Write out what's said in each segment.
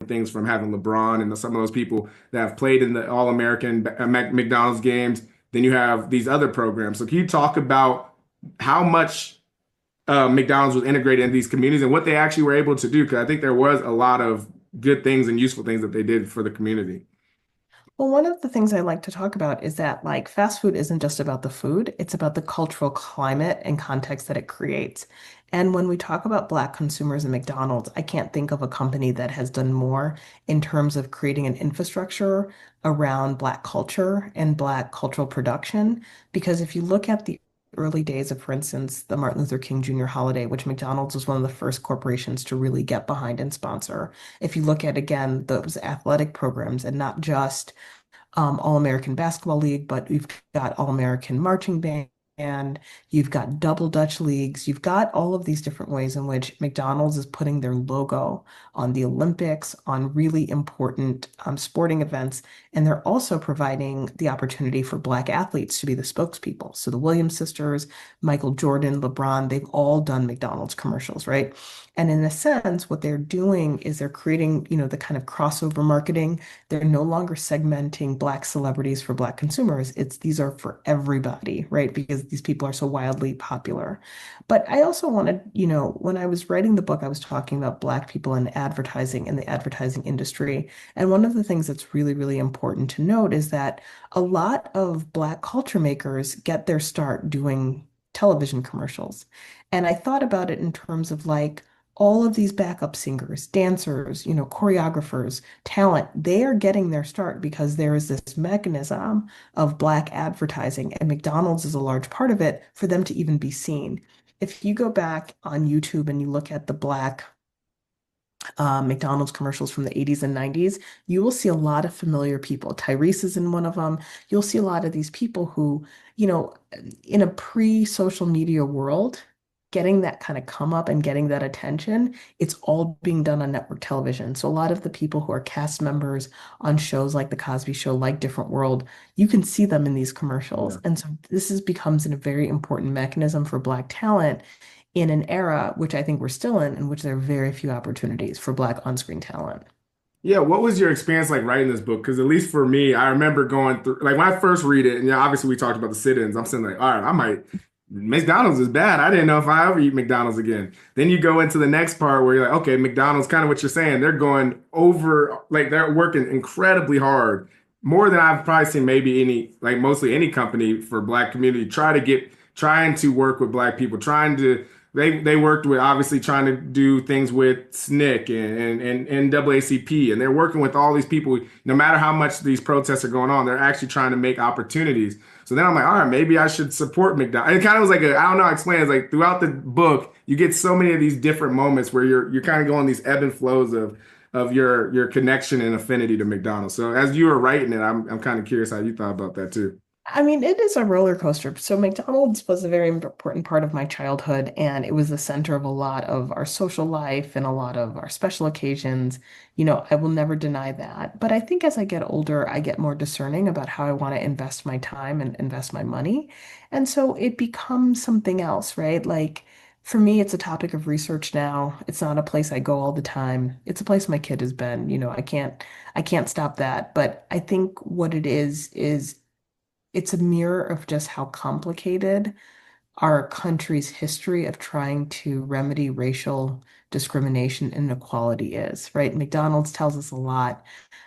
different things from having LeBron and some of those people that have played in the All-American McDonald's games. Then you have these other programs. So can you talk about how much McDonald's was integrated in these communities and what they actually were able to do? Because I think there was a lot of good things and useful things that they did for the community. Well, one of the things I like to talk about is that like fast food isn't just about the food, it's about the cultural climate and context that it creates. And when we talk about Black consumers in McDonald's, I can't think of a company that has done more in terms of creating an infrastructure around Black culture and Black cultural production. Because if you look at the early days of, for instance, the Martin Luther King Jr. holiday, which McDonald's was one of the first corporations to really get behind and sponsor. If you look at, again, those athletic programs and not just All-American Basketball League, but you've got All-American Marching Band, you've got Double Dutch Leagues, you've got all of these different ways in which McDonald's is putting their logo on the Olympics, on really important sporting events, and they're also providing the opportunity for Black athletes to be the spokespeople. So the Williams sisters, Michael Jordan, LeBron, they've all done McDonald's commercials, right? And in a sense, what they're doing is they're creating, the kind of crossover marketing. They're no longer segmenting Black celebrities for Black consumers. These are for everybody, right? Because these people are so wildly popular. But I also wanted, when I was writing the book, I was talking about Black people in advertising and the advertising industry. And one of the things that's really, really important to note is that a lot of Black culture makers get their start doing television commercials. And I thought about it in terms of like, all of these backup singers, dancers, choreographers, talent, they are getting their start because there is this mechanism of Black advertising, and McDonald's is a large part of it for them to even be seen. If you go back on YouTube and you look at the Black McDonald's commercials from the 80s and 90s, you will see a lot of familiar people. Tyrese is in one of them. You'll see a lot of these people who, you know, in a pre-social media world, getting that kind of come up and getting that attention, it's all being done on network television. So a lot of the people who are cast members on shows like The Cosby Show, like Different World, you can see them in these commercials. Yeah. And so this becomes a very important mechanism for Black talent in an era, which I think we're still in which there are very few opportunities for Black on-screen talent. Yeah, what was your experience like writing this book? Because at least for me, I remember going through, like when I first read it, and yeah, obviously we talked about the sit-ins. I'm sitting like, all right, I might, McDonald's is bad. I didn't know if I ever eat McDonald's again. Then you go into the next part where you're like, okay, McDonald's, kind of what you're saying, they're going over, like they're working incredibly hard, more than I've probably seen maybe any, like mostly any company for Black community, trying to work with Black people, they worked with obviously trying to do things with SNCC and NAACP, and they're working with all these people. No matter how much these protests are going on, they're actually trying to make opportunities. So then I'm like, all right, maybe I should support McDonald's. It kind of was like I don't know how to explain it. It's like throughout the book, you get so many of these different moments where you're kind of going these ebb and flows of your connection and affinity to McDonald's. So as you were writing it, I'm kind of curious how you thought about that too. I mean, it is a roller coaster. So McDonald's was a very important part of my childhood, and it was the center of a lot of our social life and a lot of our special occasions. I will never deny that. But I think as I get older, I get more discerning about how I want to invest my time and invest my money. And so it becomes something else, right? Like for me, it's a topic of research now. It's not a place I go all the time. It's a place my kid has been. I can't stop that. But I think what it is it's a mirror of just how complicated our country's history of trying to remedy racial discrimination and inequality is, right? McDonald's tells us a lot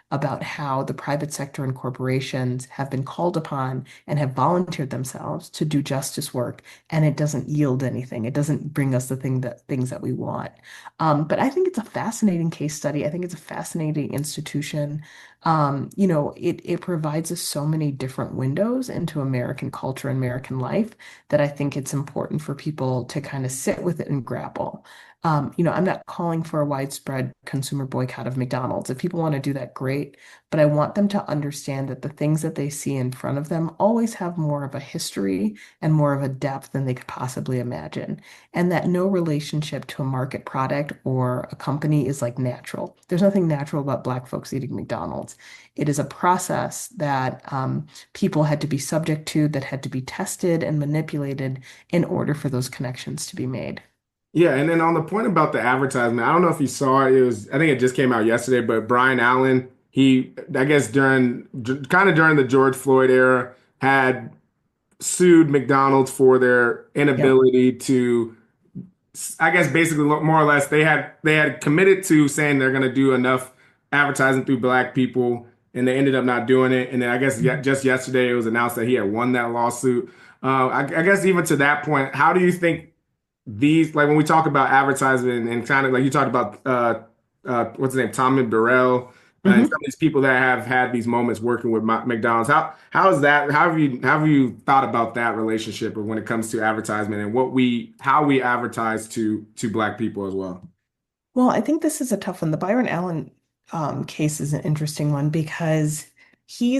about how the private sector and corporations have been called upon and have volunteered themselves to do justice work, and it doesn't yield anything. It doesn't bring us the things that we want. But I think it's a fascinating case study. I think it's a fascinating institution. It provides us so many different windows into American culture and American life that I think it's important for people to kind of sit with it and grapple. I'm not calling for a widespread consumer boycott of McDonald's. If people want to do that, great. But I want them to understand that the things that they see in front of them always have more of a history and more of a depth than they could possibly imagine. And that no relationship to a market product or a company is like natural. There's nothing natural about Black folks eating McDonald's. It is a process that people had to be subject to, that had to be tested and manipulated in order for those connections to be made. Yeah, and then on the point about the advertisement, I don't know if you saw it. It was, I think it just came out yesterday, but Brian Allen, he, I guess kind of during the George Floyd era, had sued McDonald's for their Yep. inability to, I guess basically more or less they had committed to saying they're going to do enough advertising through black people, and they ended up not doing it. And then I guess Mhm. just yesterday it was announced that he had won that lawsuit. I guess even to that point, how do you think these, like when we talk about advertising and kind of like you talked about what's his name, Tom and Burrell, and some Mhm. of these people that have had these moments working with McDonald's, how is that, how have you thought about that relationship when it comes to advertisement and how we advertise to black people as well? Well, I think this is a tough one. The Byron Allen case is an interesting one because he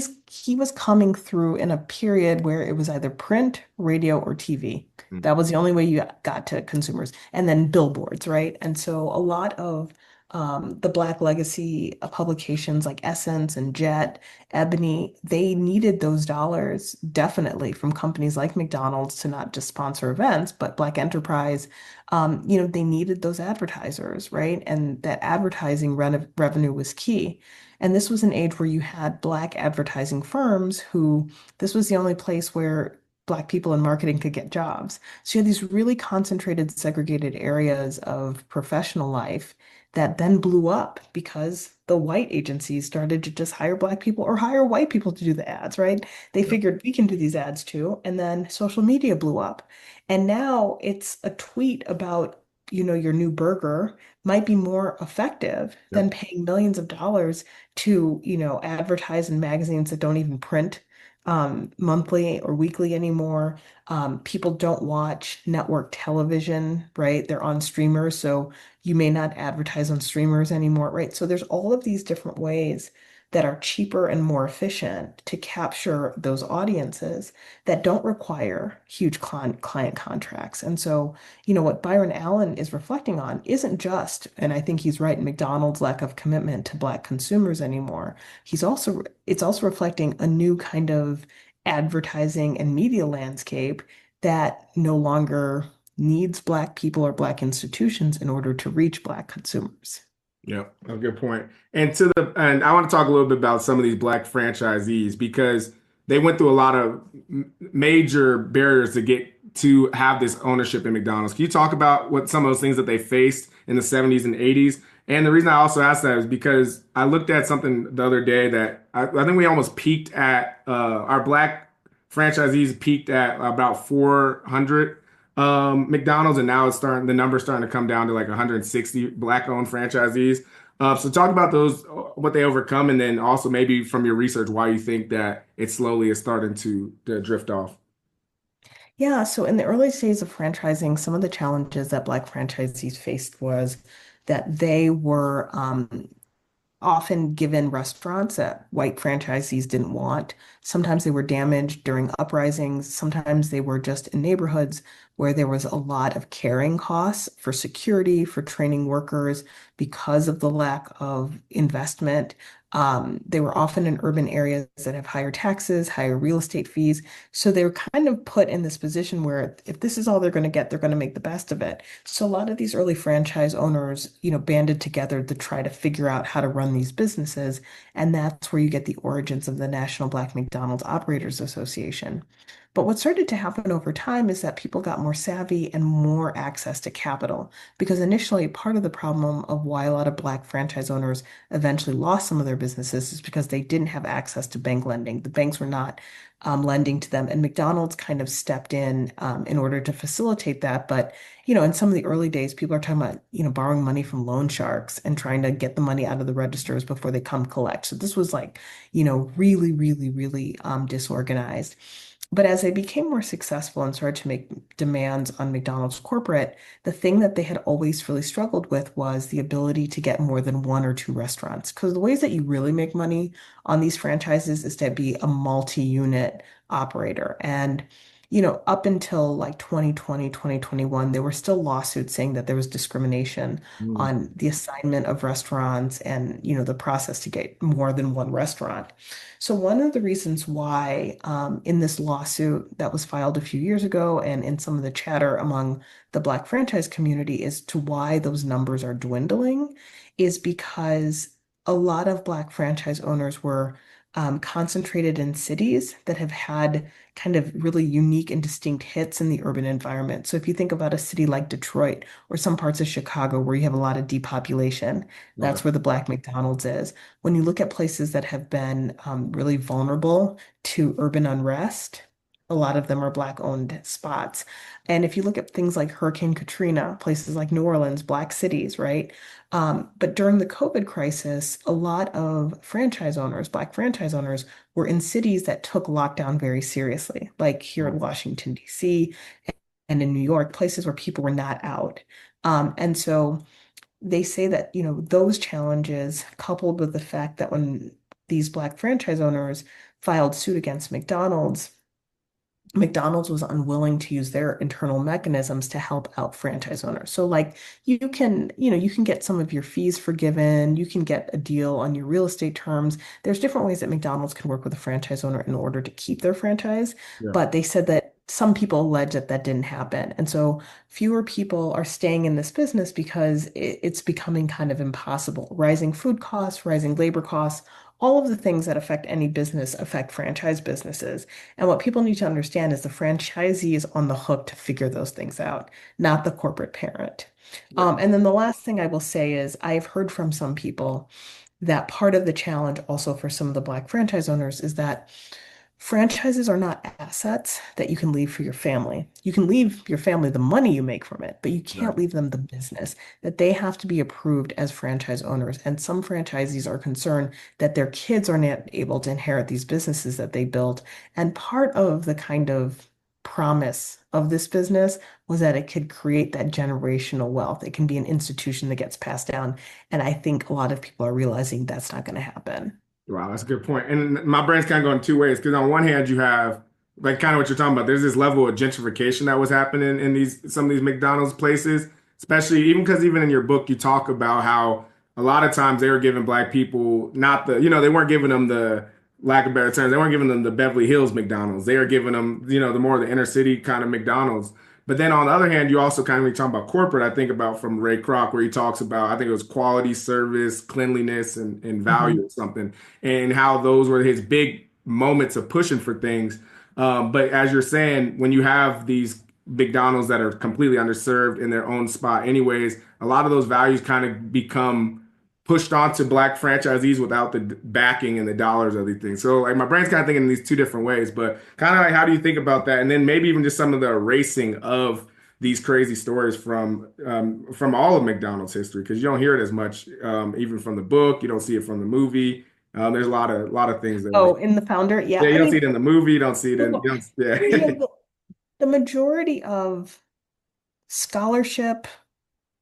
was coming through in a period where it was either print, radio, or TV. That was the only way you got to consumers, and then billboards, right? And so a lot of the Black legacy publications like Essence and Jet, Ebony, they needed those dollars definitely from companies like McDonald's to not just sponsor events, but Black Enterprise, they needed those advertisers, right? And that advertising revenue was key. And this was an age where you had Black advertising firms who, this was the only place where Black people in marketing could get jobs. So you had these really concentrated, segregated areas of professional life that then blew up because the white agencies started to just hire Black people or hire white people to do the ads, right? They Yep. figured we can do these ads too. And then social media blew up. And now it's a tweet about, your new burger might be more effective than Yep. paying millions of dollars to, advertise in magazines that don't even print monthly or weekly anymore. People don't watch network television, right? They're on streamers, so you may not advertise on streamers anymore, right? So there's all of these different ways that are cheaper and more efficient to capture those audiences that don't require huge client contracts. And so, what Byron Allen is reflecting on isn't just, and I think he's right, McDonald's lack of commitment to Black consumers anymore. It's also reflecting a new kind of advertising and media landscape that no longer needs Black people or Black institutions in order to reach Black consumers. Yep, a good point. And I want to talk a little bit about some of these black franchisees because they went through a lot of major barriers to get to have this ownership in McDonald's. Can you talk about what some of those things that they faced in the 70s and 80s? And the reason I also asked that is because I looked at something the other day that I think we almost peaked at our black franchisees peaked at about 400 McDonald's, and now the number's starting to come down to like 160 black-owned franchisees. So talk about those, what they overcome, and then also maybe from your research, why you think that it slowly is starting to drift off. Yeah, so in the early days of franchising, some of the challenges that Black franchisees faced was that they were often given restaurants that white franchisees didn't want. Sometimes they were damaged during uprisings. Sometimes they were just in neighborhoods where there was a lot of carrying costs for security, for training workers because of the lack of investment. They were often in urban areas that have higher taxes, higher real estate fees. So they were kind of put in this position where if this is all they're going to get, they're going to make the best of it. So a lot of these early franchise owners, banded together to try to figure out how to run these businesses. And that's where you get the origins of the National Black McDonald's Operators Association. But what started to happen over time is that people got more savvy and more access to capital. Because initially, part of the problem of why a lot of Black franchise owners eventually lost some of their businesses is because they didn't have access to bank lending. The banks were not lending to them. And McDonald's kind of stepped in order to facilitate that. But, in some of the early days, people are talking about, borrowing money from loan sharks and trying to get the money out of the registers before they come collect. So this was like, really, really, really disorganized. But as they became more successful and started to make demands on McDonald's corporate, the thing that they had always really struggled with was the ability to get more than one or two restaurants. Because the ways that you really make money on these franchises is to be a multi-unit operator. And up until like 2020, 2021, there were still lawsuits saying that there was discrimination Mm. on the assignment of restaurants and, the process to get more than one restaurant. So one of the reasons why in this lawsuit that was filed a few years ago and in some of the chatter among the Black franchise community as to why those numbers are dwindling is because a lot of Black franchise owners were concentrated in cities that have had kind of really unique and distinct hits in the urban environment. So if you think about a city like Detroit or some parts of Chicago where you have a lot of depopulation, Okay. that's where the Black McDonald's is. When you look at places that have been really vulnerable to urban unrest, a lot of them are Black owned spots. And if you look at things like Hurricane Katrina, places like New Orleans, Black cities, right? But during the COVID crisis, a lot of franchise owners, Black franchise owners, were in cities that took lockdown very seriously, like here in Washington, D.C. and in New York, places where people were not out. And so they say that, those challenges, coupled with the fact that when these Black franchise owners filed suit against McDonald's was unwilling to use their internal mechanisms to help out franchise owners. So like you can get some of your fees forgiven, you can get a deal on your real estate terms. There's different ways that McDonald's can work with a franchise owner in order to keep their franchise, Yeah. but they said that some people allege that that didn't happen. And so fewer people are staying in this business because it's becoming kind of impossible. Rising food costs, rising labor costs, all of the things that affect any business affect franchise businesses. And what people need to understand is the franchisee is on the hook to figure those things out, not the corporate parent. Yeah. And then the last thing I will say is I've heard from some people that part of the challenge also for some of the Black franchise owners is that franchises are not assets that you can leave for your family. You can leave your family the money you make from it, but you Right. can't leave them the business, that they have to be approved as franchise owners. And some franchisees are concerned that their kids are not able to inherit these businesses that they built. And part of the kind of promise of this business was that it could create that generational wealth. It can be an institution that gets passed down. And I think a lot of people are realizing that's not going to happen. Wow, that's a good point. And my brain's kind of going two ways because on one hand, you have like kind of what you're talking about. There's this level of gentrification that was happening in these some of these McDonald's places, especially even because even in your book you talk about how a lot of times they were giving black people not the they weren't giving them the lack of better terms, they weren't giving them the Beverly Hills McDonald's. They were giving them the more the inner city kind of McDonald's. But then on the other hand, you also kind of when you talk about corporate, I think about from Ray Kroc where he talks about I think it was quality, service, cleanliness, and value Mhm. or something and how those were his big moments of pushing for things. But as you're saying, when you have these McDonald's that are completely underserved in their own spot, anyways, a lot of those values kind of become pushed onto black franchisees without the backing and the dollars of everything. So like my brain's kind of thinking in these two different ways, but kind of like how do you think about that? And then maybe even just some of the erasing of these crazy stories from all of McDonald's history because you don't hear it as much even from the book. You don't see it from the movie. There's a lot of things that Oh, in the founder, yeah yeah. you I don't see mean, it in the movie. You don't see it in well, you don't, yeah the, the majority of scholarship,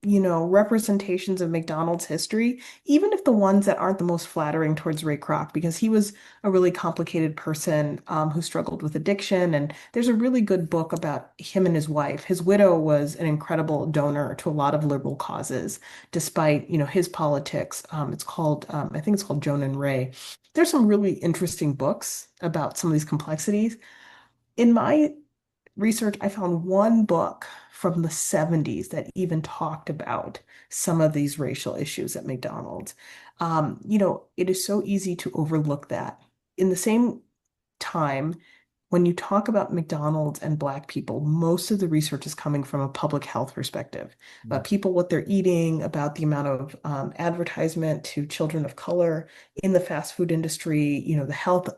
representations of McDonald's history, even if the ones that aren't the most flattering towards Ray Kroc, because he was a really complicated person who struggled with addiction. And there's a really good book about him and his wife. His widow was an incredible donor to a lot of liberal causes, despite, his politics. I think it's called Joan and Ray. There's some really interesting books about some of these complexities. In my research, I found one book from the 70s that even talked about some of these racial issues at McDonald's. It is so easy to overlook that. In the same time, when you talk about McDonald's and Black people, most of the research is coming from a public health perspective about people, what they're eating, about the amount of advertisement to children of color in the fast food industry, the health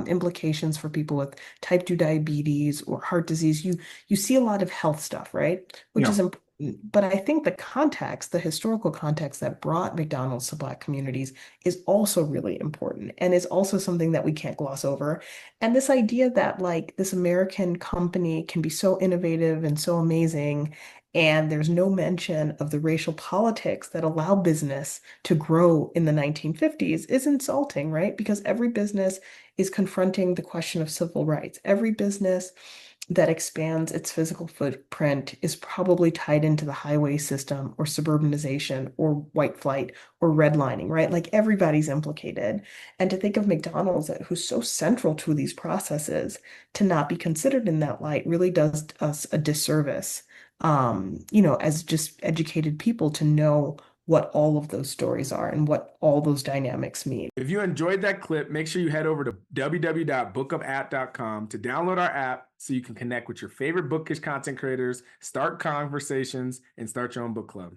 implications for people with type 2 diabetes or heart disease. You see a lot of health stuff, right? Which yeah is important. But I think the context, the historical context that brought McDonald's to Black communities is also really important and is also something that we can't gloss over. And this idea that like this American company can be so innovative and so amazing, and there's no mention of the racial politics that allow business to grow in the 1950s is insulting, right? Because every business is confronting the question of civil rights. Every business that expands its physical footprint is probably tied into the highway system or suburbanization or white flight or redlining, right? Like everybody's implicated. And to think of McDonald's, who's so central to these processes, to not be considered in that light really does us a disservice, as just educated people to know what all of those stories are and what all those dynamics mean. If you enjoyed that clip, make sure you head over to www.bookumapp.com to download our app so you can connect with your favorite bookish content creators, start conversations, and start your own book club.